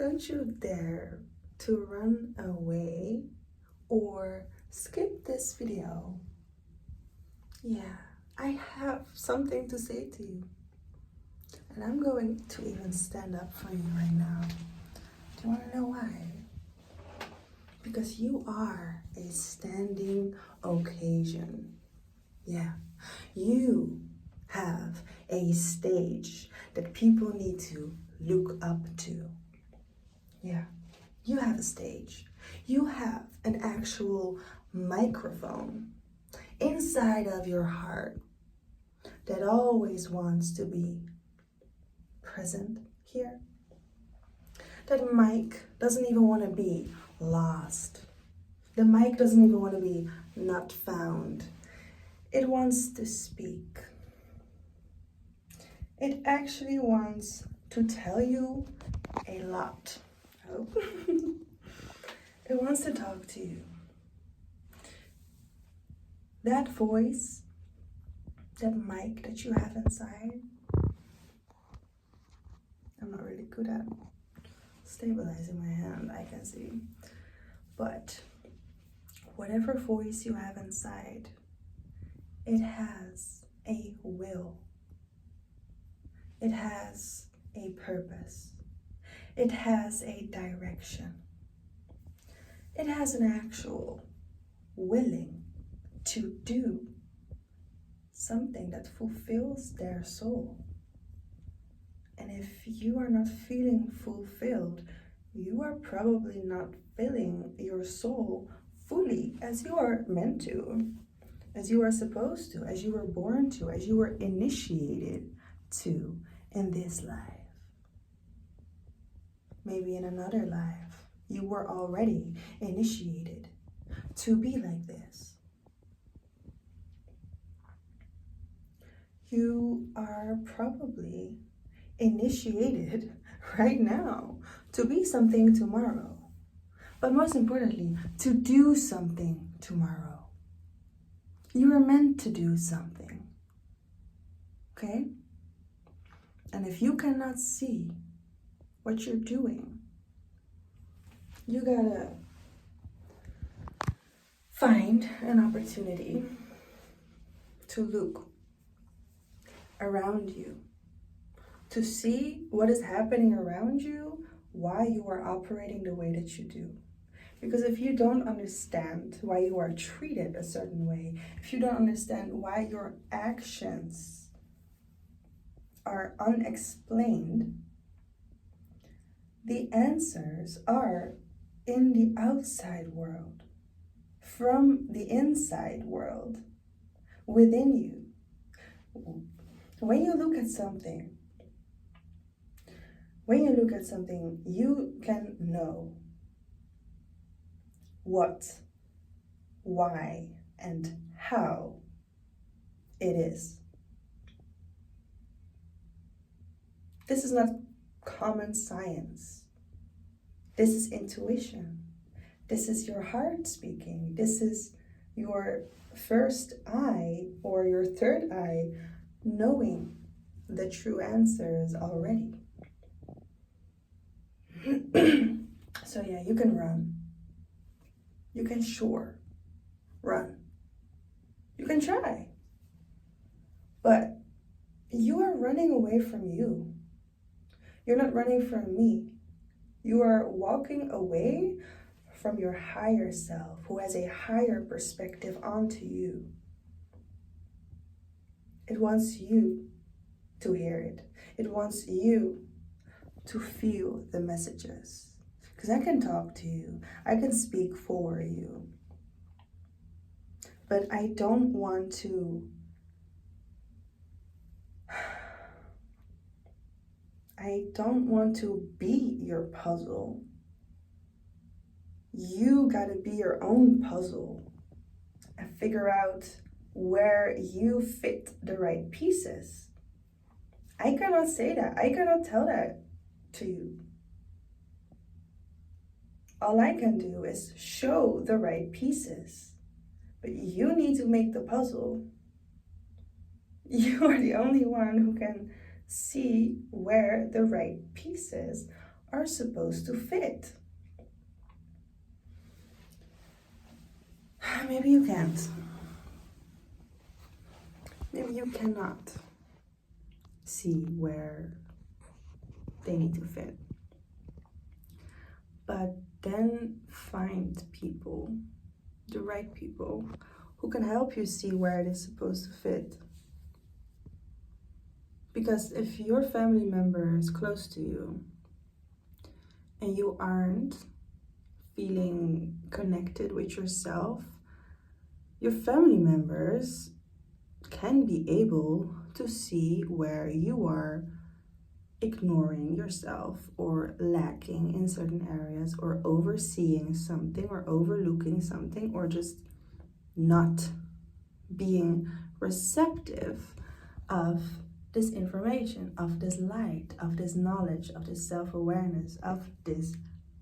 don't you dare to run away or skip this video. Yeah, I have something to say to you. And I'm going to even stand up for you right now. Do you want to know why? Because you are a standing occasion. Yeah, you have a stage that people need to look up to. Yeah, you have a stage. You have an actual microphone inside of your heart that always wants to be present here. That mic doesn't even want to be lost. The mic doesn't even want to be not found. It wants to speak. It actually wants to tell you a lot. Oh. It wants to talk to you. That voice, that mic that you have inside, I'm not really good at stabilizing my hand, I can see. But whatever voice you have inside, it has a will. It has a purpose. It has a direction. It has an actual willing to do something that fulfills their soul. And if you are not feeling fulfilled, you are probably not filling your soul fully as you are meant to, as you are supposed to, as you were born to, as you were initiated to in this life. Maybe in another life, you were already initiated to be like this. You are probably initiated right now to be something tomorrow. But most importantly, to do something tomorrow. You are meant to do something. Okay? And if you cannot see what you're doing, you gotta find an opportunity to look around you, to see what is happening around you, why you are operating the way that you do. Because if you don't understand why you are treated a certain way, if you don't understand why your actions are unexplained, the answers are in the outside world, from the inside world, within you. When you look at something, you can know what, why, and how it is. This is not common science. This is intuition. This is your heart speaking. This is your first eye or your third eye knowing the true answers already. So yeah, you can run. You can run. You can try. But you are running away from you. You're not running from me. You are walking away from your higher self, who has a higher perspective onto you. It wants you to hear it. It wants you to feel the messages. Because I can talk to you. I can speak for you. But I don't want to be your puzzle. You gotta be your own puzzle and figure out where you fit the right pieces. I cannot say that. I cannot tell that to you. All I can do is show the right pieces. But you need to make the puzzle. You are the only one who can see where the right pieces are supposed to fit. Maybe you can't. Maybe you cannot see where they need to fit. But then find people, the right people, who can help you see where it is supposed to fit. Because if your family member is close to you and you aren't feeling connected with yourself, your family members can be able to see where you are ignoring yourself or lacking in certain areas or overseeing something or overlooking something or just not being receptive of this information, of this light, of this knowledge, of this self-awareness, of this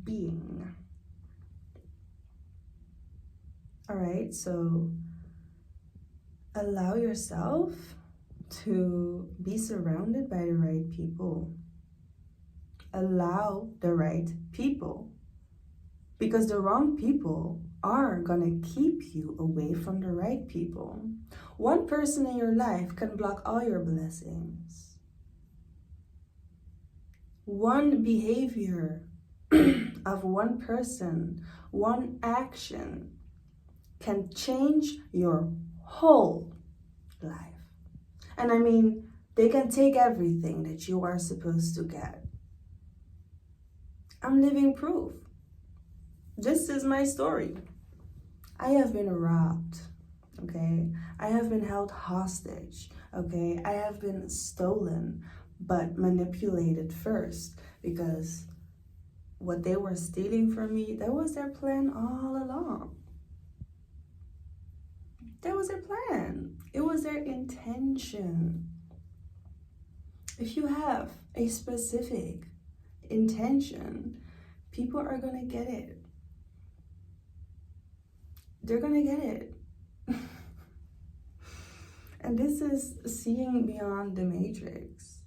being. All right, so allow yourself to be surrounded by the right people. Allow the right people. Because the wrong people are gonna keep you away from the right people. One person in your life can block all your blessings. One behavior of one person, one action can change your whole life. And I mean, they can take everything that you are supposed to get. I'm living proof. This is my story. I have been robbed, okay? I have been held hostage, okay? I have been stolen, but manipulated first, because what they were stealing from me, that was their plan all along. That was their plan. It was their intention. If you have a specific intention, people are gonna get it. They're gonna get it. And this is seeing beyond the matrix.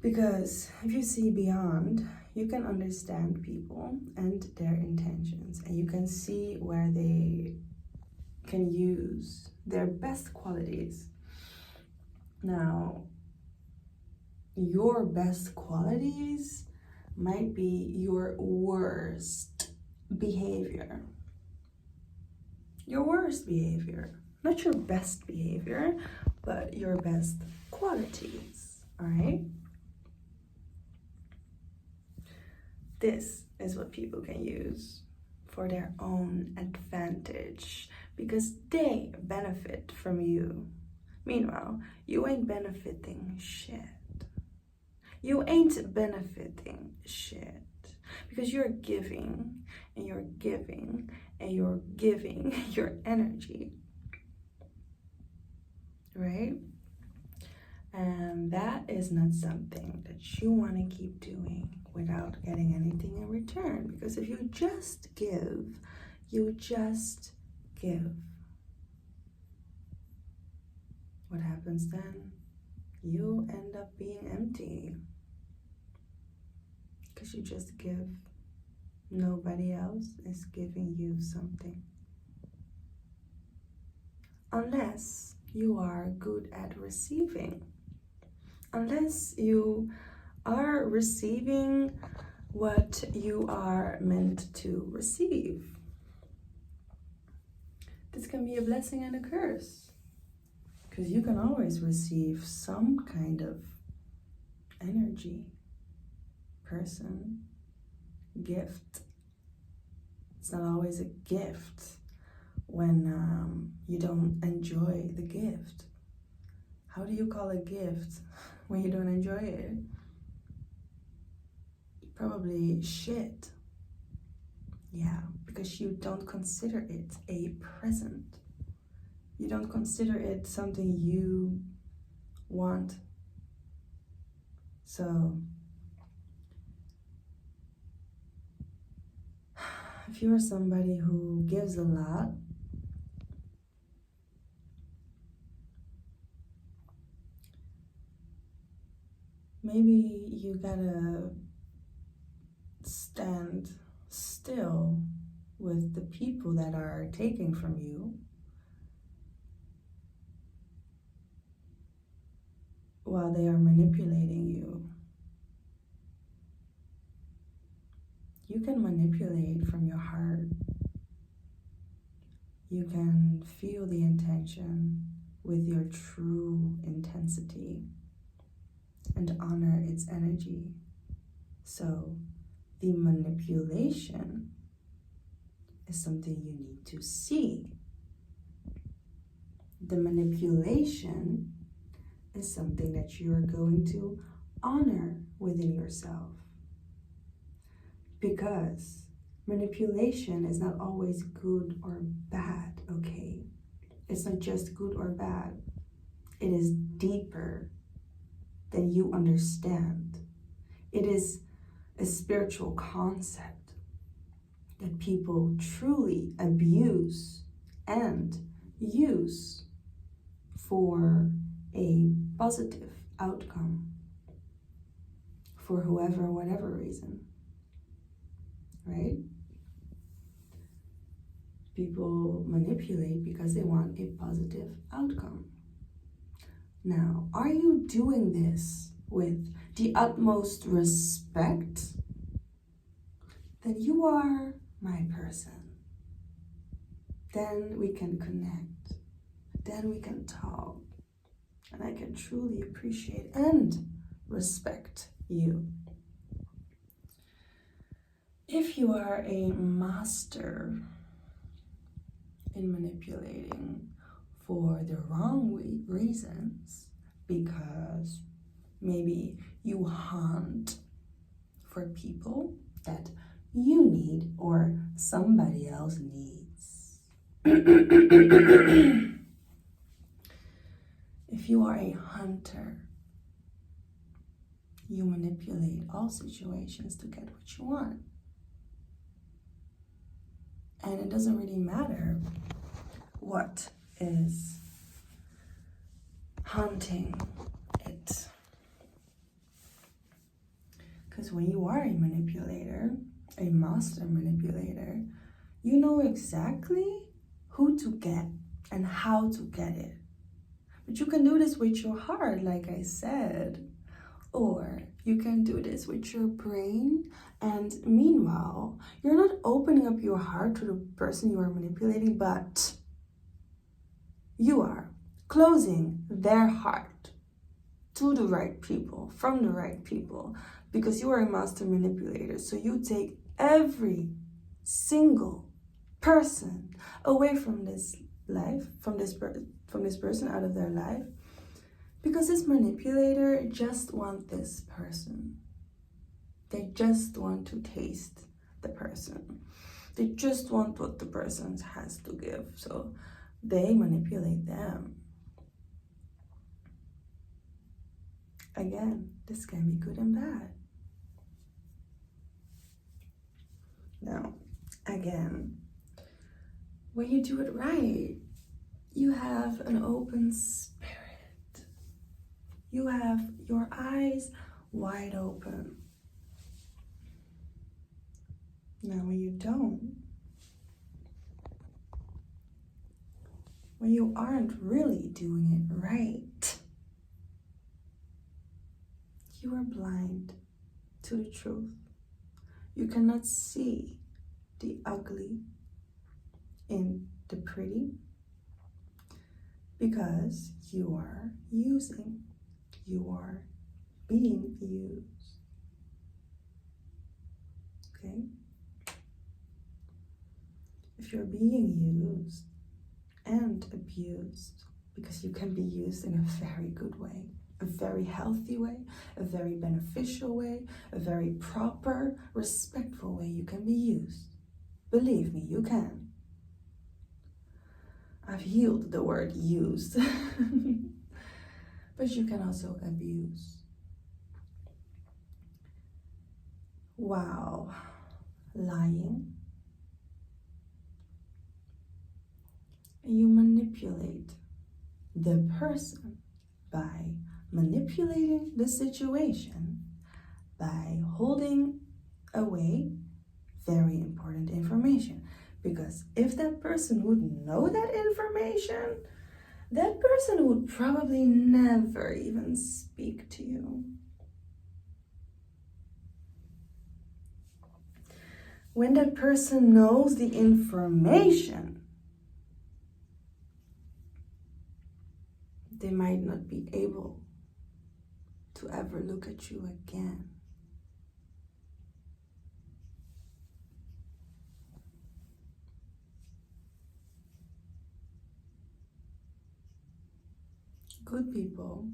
Because if you see beyond, you can understand people and their intentions, and you can see where they can use their best qualities. Now, your best qualities might be your worst behavior. Your worst behavior. Not your best behavior, but your best qualities, all right? This is what people can use for their own advantage, because they benefit from you. Meanwhile, you ain't benefiting shit. You ain't benefiting shit, because you're giving and you're giving and you're giving your energy, right? And that is not something that you want to keep doing without getting anything in return. Because if you just give, you just give. What happens then? You end up being empty. Because you just give. Nobody else is giving you something. Unless you are good at receiving. Unless you are receiving what you are meant to receive. This can be a blessing and a curse. Because you can always receive some kind of energy, person, gift. It's not always a gift when you don't enjoy the gift. How do you call a gift when you don't enjoy it? Probably shit. Yeah, because you don't consider it a present. You don't consider it something you want. So, if you're somebody who gives a lot, maybe you gotta stand still with the people that are taking from you while they are manipulating you. You can manipulate from your heart. You can feel the intention with your true intensity and honor its energy. So the manipulation is something you need to see. The manipulation is something that you are going to honor within yourself. Because manipulation is not always good or bad, okay? It's not just good or bad. It is deeper than you understand. It is a spiritual concept that people truly abuse and use for a positive outcome for whoever, whatever reason, right? People manipulate because they want a positive outcome. Now, are you doing this with the utmost respect? Then you are my person. Then we can connect. Then we can talk. And I can truly appreciate and respect you. If you are a master in manipulating for the wrong reasons, because maybe you hunt for people that you need or somebody else needs. If you are a hunter, you manipulate all situations to get what you want. And it doesn't really matter what is hunting it. Because when you are a manipulator, a master manipulator, you know exactly who to get and how to get it. But you can do this with your heart, like I said, or you can do this with your brain, and meanwhile, you're not opening up your heart to the person you are manipulating, but you are closing their heart to the right people, from the right people, because you are a master manipulator. So you take every single person away from this life, from this person out of their life, because this manipulator just wants this person. They just want to taste the person. They just want what the person has to give. So they manipulate them. Again, this can be good and bad. Now, again, when you do it right, you have an open spirit. You have your eyes wide open. Now, when you don't, when you aren't really doing it right, you are blind to the truth. You cannot see the ugly in the pretty because you are using. You are being used. Okay? If you're being used and abused, because you can be used in a very good way, a very healthy way, a very beneficial way, a very proper, respectful way, you can be used. Believe me, you can. I've healed the word used. But you can also abuse. Wow. Lying. You manipulate the person by manipulating the situation by holding away very important information. Because if that person would know that information, that person would probably never even speak to you. When that person knows the information, they might not be able to ever look at you again. Good people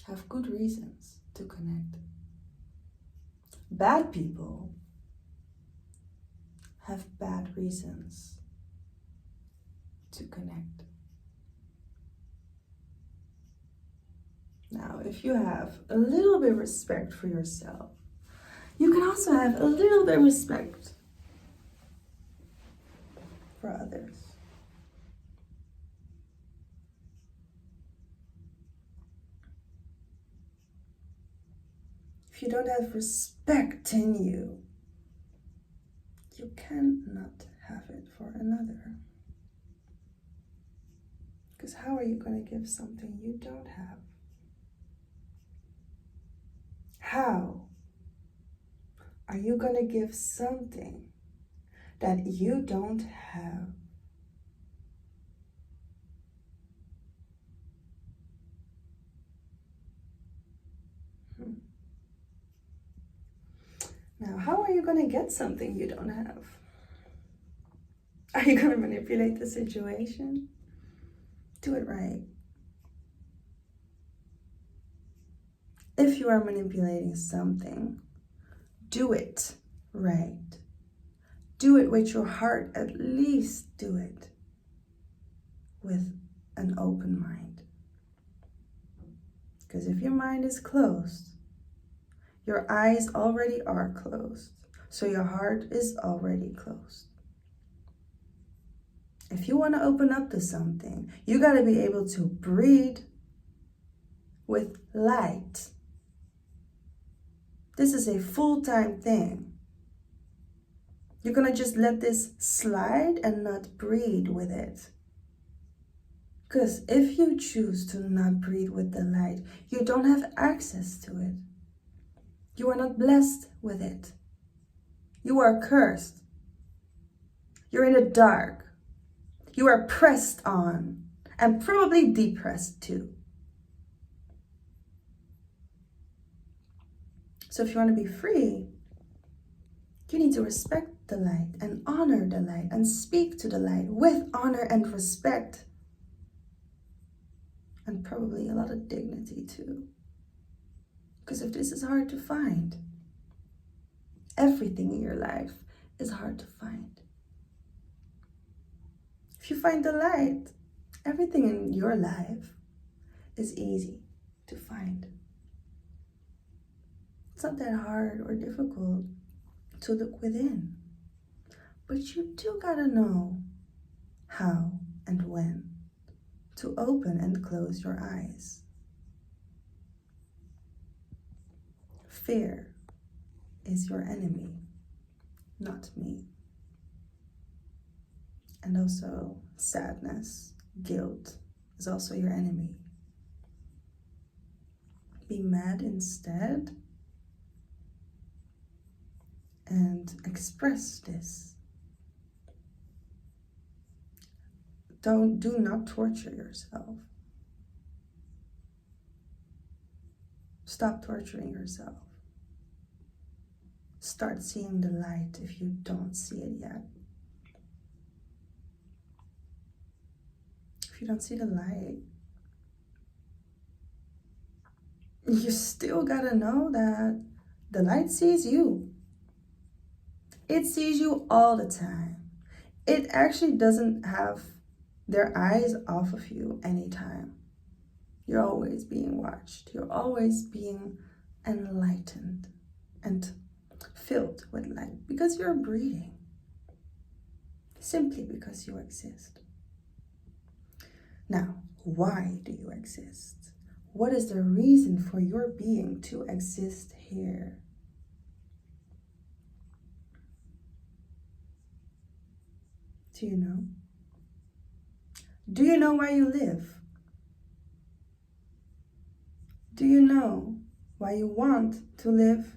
have good reasons to connect. Bad people have bad reasons to connect. Now, if you have a little bit of respect for yourself, you can also have a little bit of respect for others. If you don't have respect in you, you cannot have it for another. Because how are you going to give something you don't have? How are you going to give something that you don't have? Now, how are you going to get something you don't have? Are you going to manipulate the situation? Do it right. If you are manipulating something, do it right. Do it with your heart. At least do it with an open mind. Because if your mind is closed, your eyes already are closed. So your heart is already closed. If you want to open up to something, you got to be able to breathe with light. This is a full-time thing. You're going to just let this slide and not breathe with it. Because if you choose to not breathe with the light, you don't have access to it. You are not blessed with it. You are cursed. You're in the dark. You are pressed on and probably depressed too. So if you want to be free, you need to respect the light and honor the light and speak to the light with honor and respect. And probably a lot of dignity too. Because if this is hard to find, everything in your life is hard to find. If you find the light, everything in your life is easy to find. It's not that hard or difficult to look within. But you do gotta know how and when to open and close your eyes. Fear is your enemy, not me. And also sadness, guilt is also your enemy. Be mad instead and express this. Do not torture yourself. Stop torturing yourself. Start seeing the light if you don't see it yet. If you don't see the light, you still gotta know that the light sees you. It sees you all the time. It actually doesn't have their eyes off of you anytime. You're always being watched. You're always being enlightened and filled with light because you're breathing. Simply because you exist. Now, why do you exist? What is the reason for your being to exist here? Do you know? Do you know why you live? Do you know why you want to live?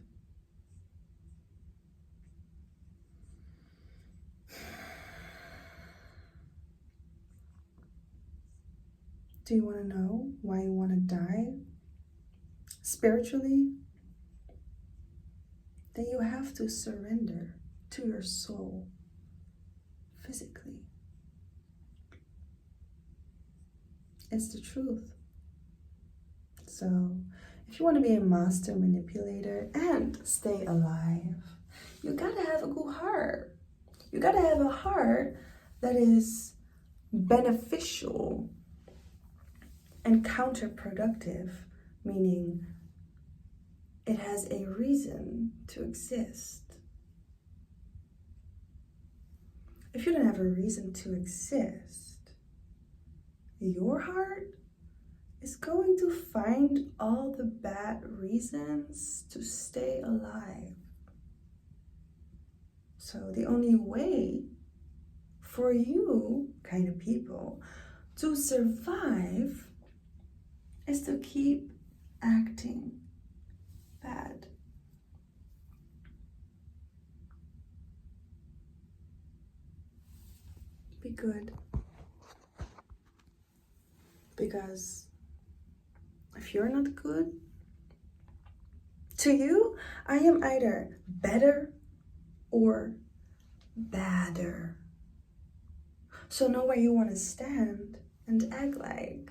Do you want to know why you want to die? Spiritually, then you have to surrender to your soul physically. It's the truth. So, if you want to be a master manipulator and stay alive, you gotta have a good heart. You gotta have a heart that is beneficial and counterproductive, meaning it has a reason to exist. If you don't have a reason to exist, your heart is going to find all the bad reasons to stay alive. So the only way for you kind of people to survive is to keep acting bad. Be good. Because if you're not good, to you, I am either better or badder. So know where you want to stand and act like,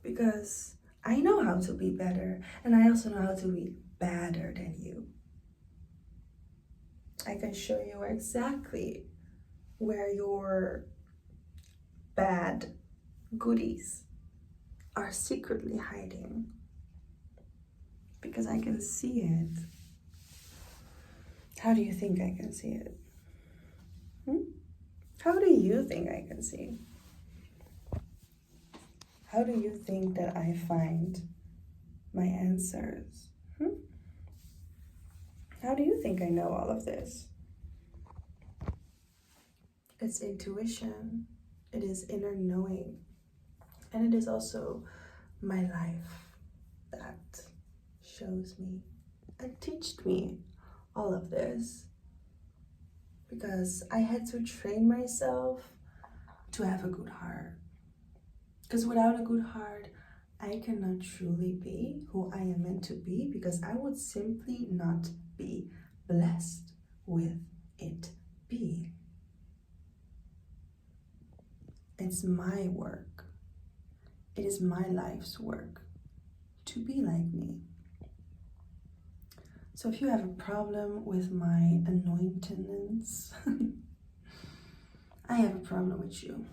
because I know how to be better, and I also know how to be badder than you. I can show you exactly where your bad goodies are secretly hiding, because I can see it. How do you think I can see it? How do you think I can see? How do you think that I find my answers? How do you think I know all of this? It's intuition, it is inner knowing, and it is also my life that shows me and teached me all of this, because I had to train myself to have a good heart. Because without a good heart, I cannot truly be who I am meant to be, because I would simply not be blessed with it being. It's my work. It is my life's work to be like me. So if you have a problem with my anointedness, I have a problem with you.